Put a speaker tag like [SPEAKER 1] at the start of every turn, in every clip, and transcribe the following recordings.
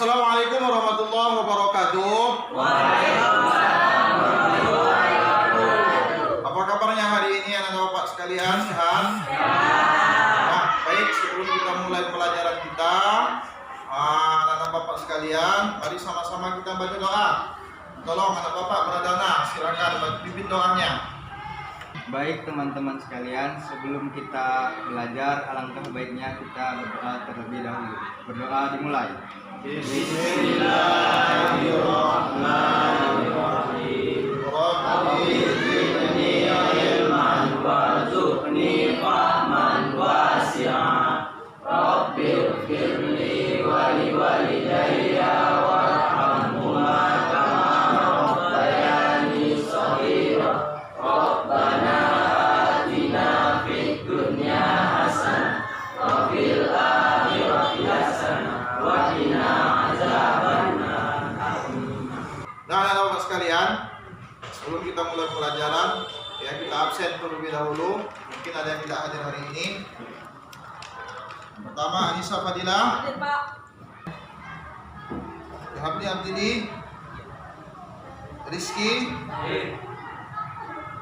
[SPEAKER 1] Assalamualaikum warahmatullahi wabarakatuh.
[SPEAKER 2] Waalaikumsalam warahmatullahi wabarakatuh.
[SPEAKER 1] Apa kabarnya hari ini anak bapak sekalian? Sehat? Nah, baik, sebelum kita mulai pelajaran kita, anak bapak sekalian, mari sama-sama kita baca doa. Tolong anak bapak Pradana, silakan pimpin doanya.
[SPEAKER 3] Baik teman-teman sekalian, sebelum kita belajar, alangkah baiknya kita berdoa terlebih dahulu. Berdoa dimulai.
[SPEAKER 1] Bismillahirrahmanirrahim.
[SPEAKER 2] Rabbi zidni ilman warzuqni fahman wasi'a. Rabbi ighfirli wa liwalidayya warhamhuma kama rabbayani shaghira. Rabbana atina fid dunya hasanah wa fil akhirati hasanah wa qina azabannar.
[SPEAKER 1] Nah, anak bapak sekalian, sebelum kita mulai pelajaran, ya kita absen terlebih dahulu. Mungkin ada yang tidak hadir hari ini. Pertama, Anissa Fadilah.
[SPEAKER 4] Hadir, Pak.
[SPEAKER 1] Habdi Abdidi. Rizky.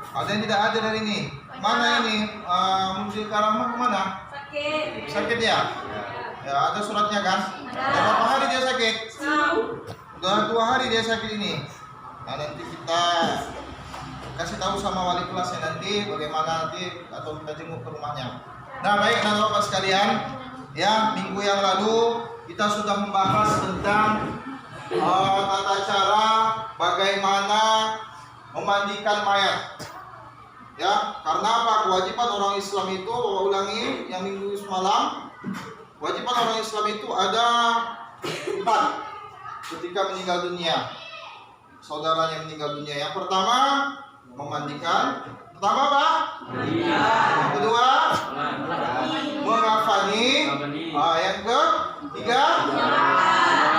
[SPEAKER 1] Ada yang tidak hadir hari ini. Mana ini? Mungkin Karama kemana?
[SPEAKER 4] Sakit.
[SPEAKER 1] Sakit ya? Ya, ada suratnya kan? Udah berapa hari dia sakit? Udah 2 hari dia sakit ini. Nah, nanti kita kasih tahu sama wali kelasnya nanti bagaimana nanti atau kita jenguk ke rumahnya. Nah, baik anak bapak sekalian, ya minggu yang lalu kita sudah membahas tentang tata cara bagaimana memandikan mayat. Ya, karena apa? Kewajiban orang Islam itu, Bapak ulangi yang minggu semalam, kewajiban orang Islam itu ada 4 ketika meninggal dunia. Saudaranya meninggal dunia. Yang pertama, memandikan. Pertama apa? Yang kedua, mengafani. Yang ketiga,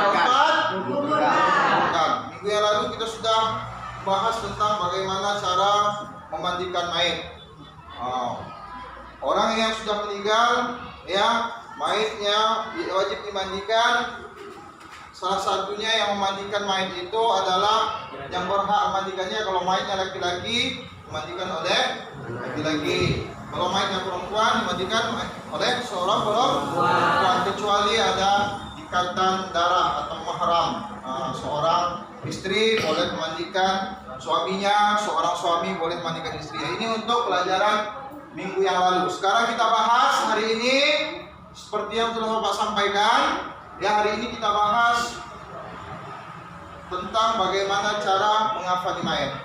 [SPEAKER 1] keempat, menguburkan. Minggu yang lalu kita sudah bahas tentang bagaimana cara memandikan mayat. Orang yang sudah meninggal, ya mayatnya wajib dimandikan. Salah satunya yang memandikan mayat itu adalah yang berhak memandikannya. Kalau mayatnya laki-laki, dimandikan oleh laki-laki. Kalau mayatnya perempuan, dimandikan oleh seorang perempuan, kecuali ada ikatan darah atau mahram. Seorang istri boleh memandikan suaminya, seorang suami boleh memandikan istri. Ini untuk pelajaran minggu yang lalu. Sekarang kita bahas hari ini seperti yang telah Bapak sampaikan. Ya, hari ini kita bahas tentang bagaimana cara mengafani mayat.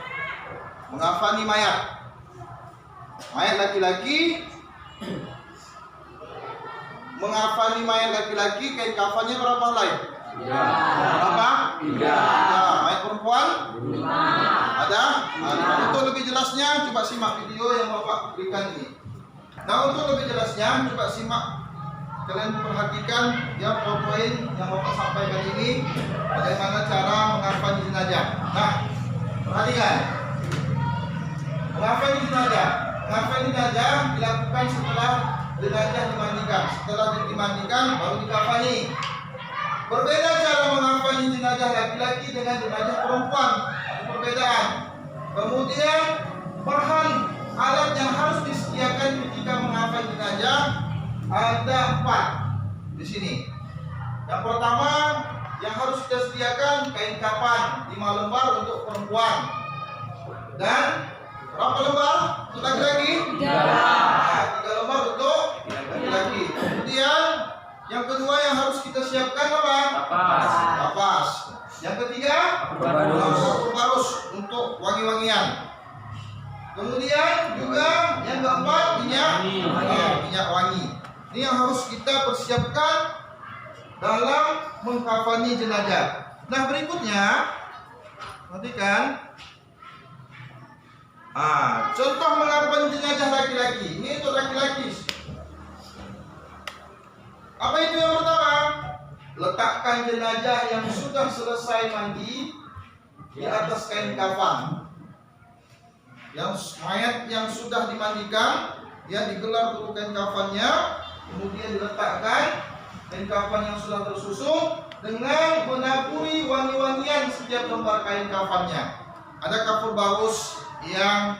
[SPEAKER 1] Mengafani mayat. Mayat laki-laki, mengafani mayat laki-laki, kain kafannya berapa helai? 3. Berapa? 3. Nah, mayat perempuan? 5. Ada? Nah, untuk lebih jelasnya coba simak video yang Bapak berikan ini. Nah, untuk lebih jelasnya coba simak. Kalian perhatikan ya poin yang Bapak sampaikan ini, bagaimana cara mengafani jenazah. Nah, perhatikan. Mengafani jenazah. Mengafani jenazah dilakukan setelah jenazah dimandikan. Setelah dimandikan baru dikafani. Berbeda cara mengafani jenazah laki-laki dengan jenazah perempuan. Ada perbedaan. Kemudian bahan alat yang harus disediakan ketika mengafani jenazah ada 4 di sini. Yang pertama yang harus kita sediakan kain kafan 5 lembar untuk perempuan dan berapa lembar untuk laki-laki? 3 lembar untuk laki-laki. Kemudian yang kedua yang harus kita siapkan apa? Kapas. Yang ketiga satu parus untuk wangi-wangian. Kemudian juga yang keempat minyak wangi. Ini yang harus kita persiapkan dalam mengkafani jenazah. Nah, berikutnya perhatikan. Contoh mengafani jenazah laki-laki. Ini untuk laki-laki. Apa itu yang pertama? Letakkan jenazah yang sudah selesai mandi di atas kain kafan. Yang mayat yang sudah dimandikan, ya digelar dulu kain kafannya, kemudian diletakkan kain kafan yang sudah tersusun dengan menaburi wangi-wangian setiap lembar kain kafannya. Ada kafur barus yang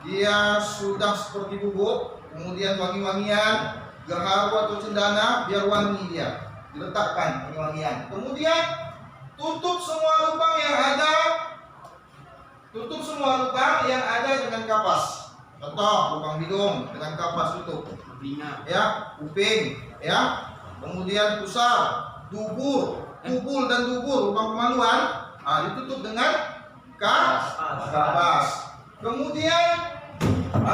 [SPEAKER 1] dia sudah seperti bubuk, kemudian wangi-wangian, gaharu atau cendana biar wangi dia, diletakkan wangi-wangian. Kemudian tutup semua lubang yang ada dengan kapas. Contoh lubang hidung dengan kapas tutup. Ya, kuping, ya. Kemudian pusar, dubur, dan dubur, lubang kemaluan, ditutup dengan kapas. Kemudian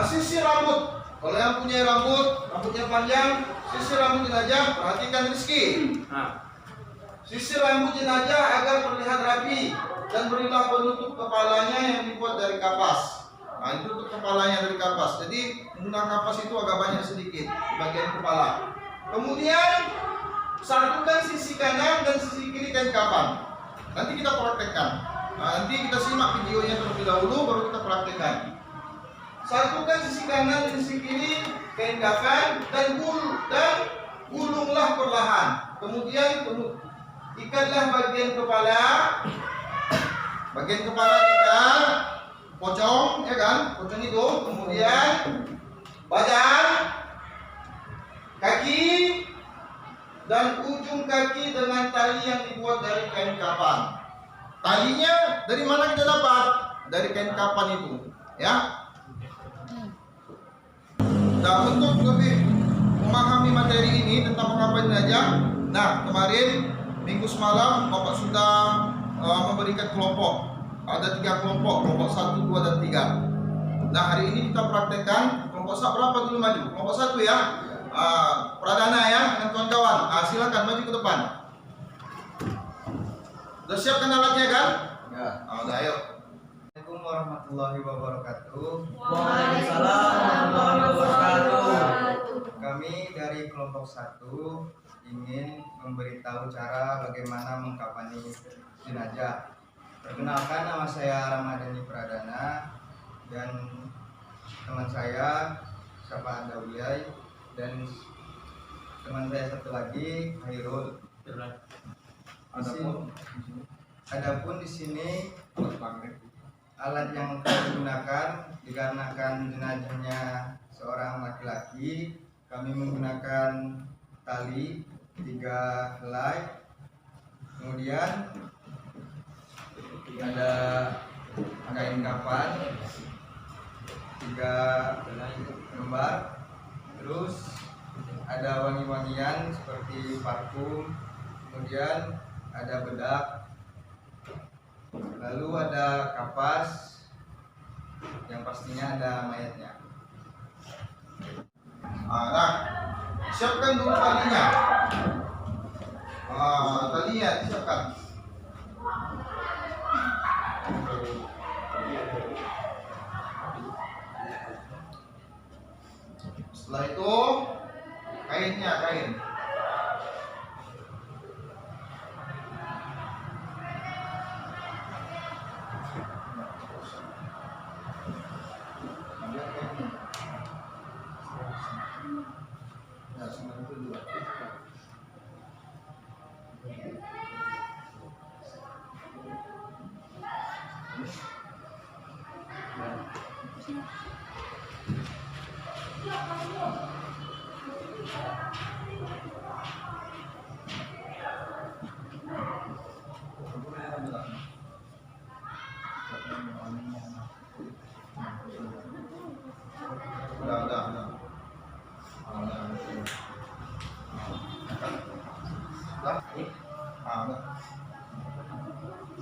[SPEAKER 1] sisir rambut. Kalau yang punya rambutnya panjang, sisir rambut jenazah, perhatikan rezeki. Sisir rambut jenazah agar terlihat rapi dan berilah penutup kepalanya yang dibuat dari kapas. Ditutup kepalanya dari kapas. Jadi menggunakan kapas itu agak banyak sedikit di bagian kepala. Kemudian satukan sisi kanan dan sisi kiri kain kafan. Nanti kita praktekkan. Nanti kita simak videonya terlebih dahulu baru kita praktekkan. Satukan sisi kanan dan sisi kiri kain kafan dan gulunglah perlahan. Kemudian ikatlah bagian kepala kita pocong, ya kan? Pocong itu. Kemudian badan, kaki, dan ujung kaki dengan tali yang dibuat dari kain kafan. Talinya dari mana kita dapat? Dari kain kafan itu, ya. Nah, untuk lebih memahami materi ini tentang pengapain jenazah, nah kemarin minggu semalam Bapak sudah memberikan kelompok. Ada 3 kelompok, kelompok 1, 2, dan 3. Nah, hari ini kita praktekkan kelompok berapa dulu maju? Kelompok 1 ya. Pradana ya, dengan kawan-kawan. Silakan maju ke depan. Sudah siapkan alatnya kan?
[SPEAKER 3] Ya.
[SPEAKER 1] Udah, ayo.
[SPEAKER 3] Assalamualaikum warahmatullahi wabarakatuh.
[SPEAKER 2] Waalaikumsalam warahmatullahi wabarakatuh.
[SPEAKER 3] Kami dari kelompok 1 ingin memberitahu cara bagaimana mengkafani jenazah. Perkenalkan, nama saya Ramadhani Pradana dan teman saya Syafaat Dauliyai dan teman saya satu lagi Hairul. Adapun di sini alat yang kami gunakan dikarenakan jenazahnya seorang laki-laki, kami menggunakan tali 3 helai, kemudian ada kain kafan 3 lembar, terus ada wangi-wangian seperti parfum, kemudian ada bedak, lalu ada kapas yang pastinya ada mayatnya.
[SPEAKER 1] Nah, siapkan dulu talinya. Talinya disiapkan. Setelah itu kain. Ya, semua itu dua.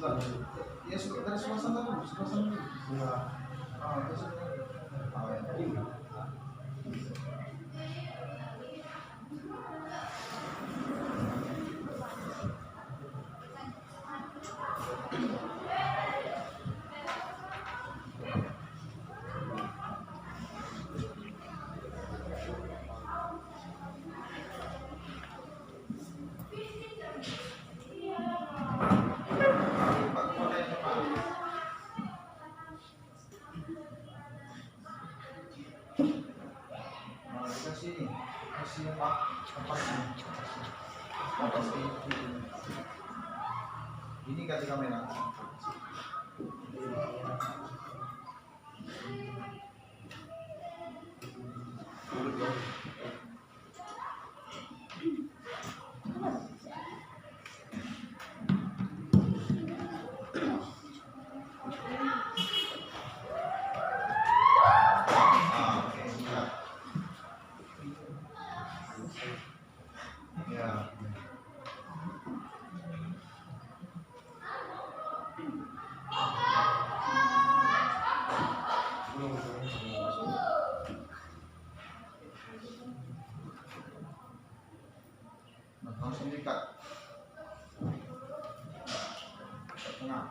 [SPEAKER 1] Udah. Ya, dari suasana dulu. Kasih Pak, kapas ini. Ini kasih kamera. Oke, ya. Nah, langsung diikat. Tengah.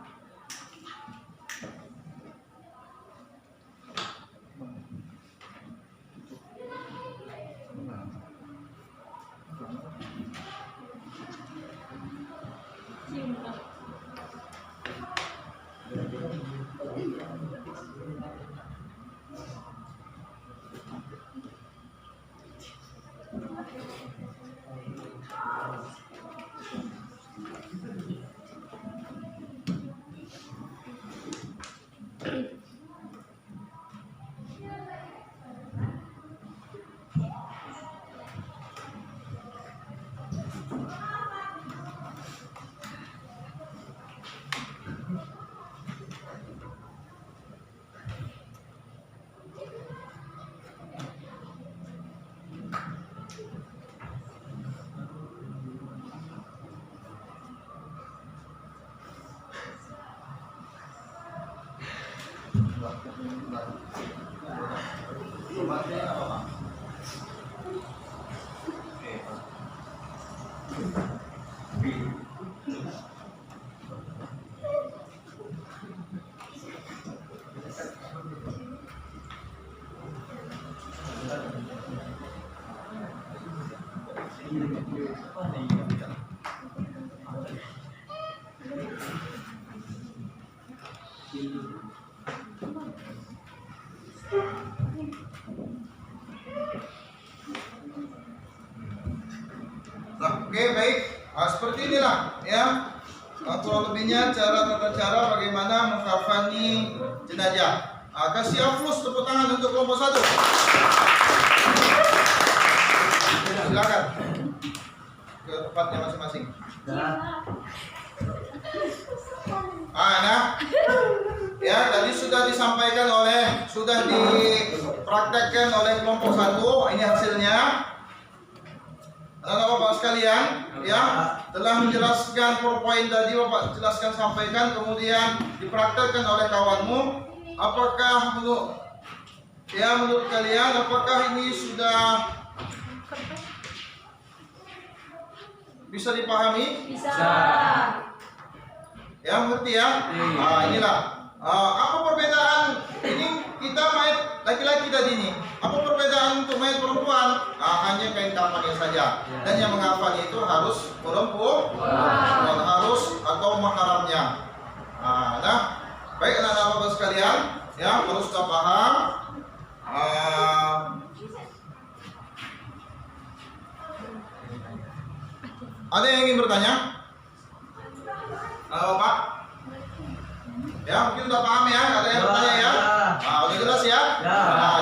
[SPEAKER 1] Obatnya apa, Pak? Oke, Pak. Nah, oke, baik. Seperti inilah ya kurang lebihnya tata cara bagaimana mengkafani jenazah. Kasih aplaus tepuk tangan untuk kelompok 1. Silakan ke tempatnya masing-masing. Nah, ya tadi sudah disampaikan sudah dipraktekkan oleh kelompok 1. Ini hasilnya. Bapak sekalian, ya telah menjelaskan PowerPoint tadi Bapak jelaskan sampaikan, kemudian dipraktekkan oleh kawanmu. Apakah menurut kalian apakah ini sudah bisa dipahami?
[SPEAKER 2] Bisa.
[SPEAKER 1] Ya, mengerti ya? Inilah. Apa perbedaan ini kita mayat laki-laki tadi ini? Apa perbedaan untuk mayat perempuan? Hanya kain kafannya saja. Dan yang mengafani itu harus perempuan, harus atau mahramnya. Nah, baik anak-anak Bapak sekalian, ya harus kita paham. Ada yang ingin bertanya? Bapak? Ya, mungkin udah paham ya, ada yang bertanya ya? Udah jelas ya?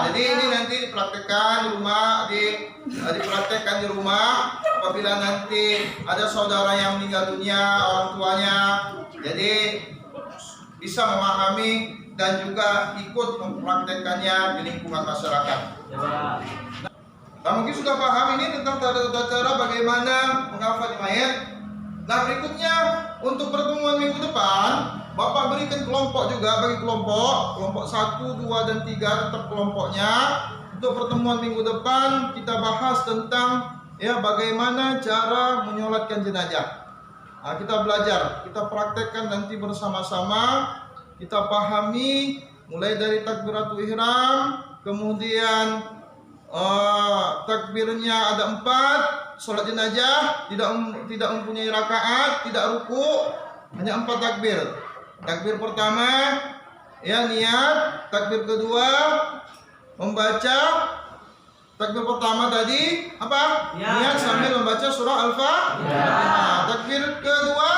[SPEAKER 1] Jadi ini nanti dipraktekkan di rumah, dipraktekkan di rumah. Apabila nanti ada saudara yang meninggal dunia, orang tuanya, jadi bisa memahami dan juga ikut mempraktekkannya di lingkungan masyarakat. Nah, mungkin sudah paham ini tentang tata cara bagaimana mengafani mayat. Nah, berikutnya untuk pertemuan minggu depan, Bapak berikan kelompok juga, bagi kelompok 1, 2, dan 3 tetap kelompoknya. Untuk pertemuan minggu depan kita bahas tentang ya bagaimana cara menyolatkan jenazah. Kita belajar, kita praktekkan nanti bersama-sama, kita pahami mulai dari takbiratul ihram, kemudian takbirnya ada 4, sholat jenazah tidak mempunyai rakaat, tidak ruku, hanya 4 takbir. Takbir pertama ya niat, takbir kedua membaca, takbir pertama tadi apa? Niat sambil membaca surah Al-Fatihah. Takbir kedua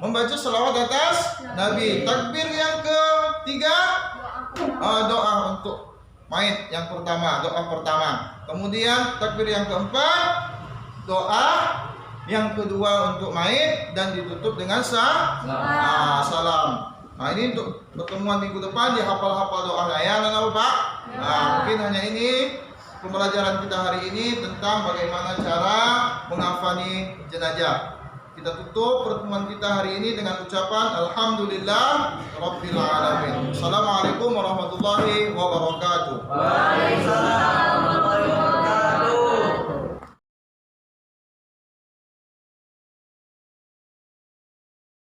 [SPEAKER 1] membaca salawat atas Nabi. Takbir yang ketiga, doa untuk mayit yang pertama, doa pertama. Kemudian takbir yang keempat, doa yang kedua untuk mayit dan ditutup dengan salam. Nah, ini untuk pertemuan minggu depan dihafal-hafal doanya ya, anak Pak. Nah, mungkin hanya ini pembelajaran kita hari ini tentang bagaimana cara mengafani jenazah. Kita tutup pertemuan kita hari ini dengan ucapan Alhamdulillah Rabbil Alamin. Assalamualaikum warahmatullahi wabarakatuh.
[SPEAKER 2] Waalaikumsalam